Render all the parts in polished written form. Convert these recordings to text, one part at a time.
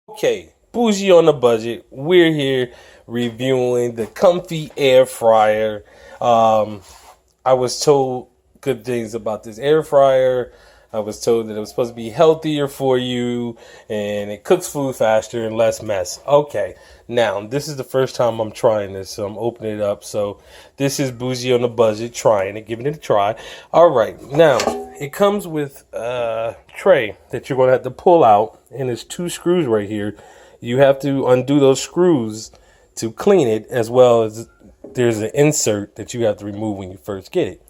Okay, Bougie on the budget. We're here reviewing the Comfee air fryer. I was told good things about this air fryer. I was told that it was supposed to be healthier for you and it cooks food faster and less mess. Okay, now this is the first time I'm trying this, so I'm opening it up. So this is Bougie on the budget, trying it, giving it a try. All right, now it comes with a tray that you're going to have to pull out, and there's two screws right here. You have to undo those screws to clean it, as well as there's an insert that you have to remove when you first get it.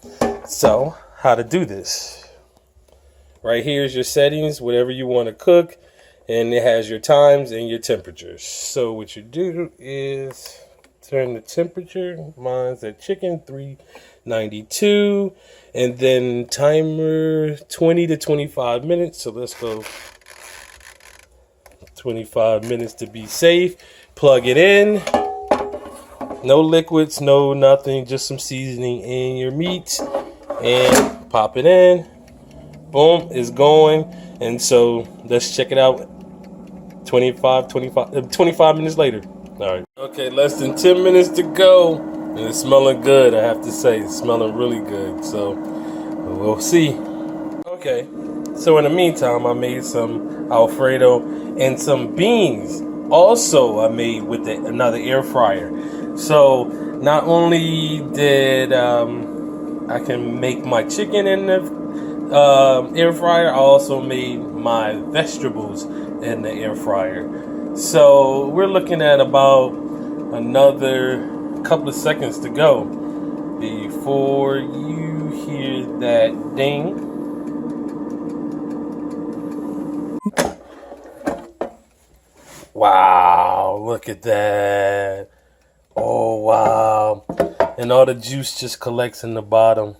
So, how to do this? Right here is your settings, whatever you want to cook, and it has your times and your temperatures. So what you do is turn the temperature. Mine's at chicken 392, and then timer 20 to 25 minutes. So let's go 25 minutes to be safe. Plug it in. No liquids, no nothing, just some seasoning in your meat, and pop it in. Boom, it's going. And so let's check it out 25 minutes later. All right. Okay, less than 10 minutes to go. And it's smelling good, I have to say. It's smelling really good. So we'll see. Okay, so in the meantime, I made some Alfredo and some beans. Also, I made with another air fryer. So not only did I can make my chicken in the air fryer, I also made my vegetables in the air fryer. So we're looking at about another couple of seconds to go before you hear that ding. Wow, look at that. Oh, wow. And all the juice just collects in the bottom.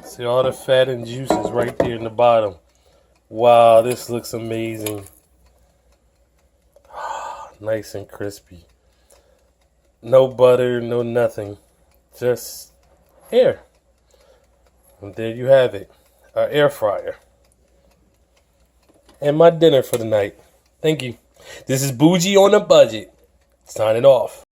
See, all the fat and juice is right there in the bottom. Wow, this looks amazing. Nice and crispy. No butter, no nothing. Just air. And there you have it. Our air fryer. And my dinner for the night. Thank you. This is Bougie on a budget. Signing off.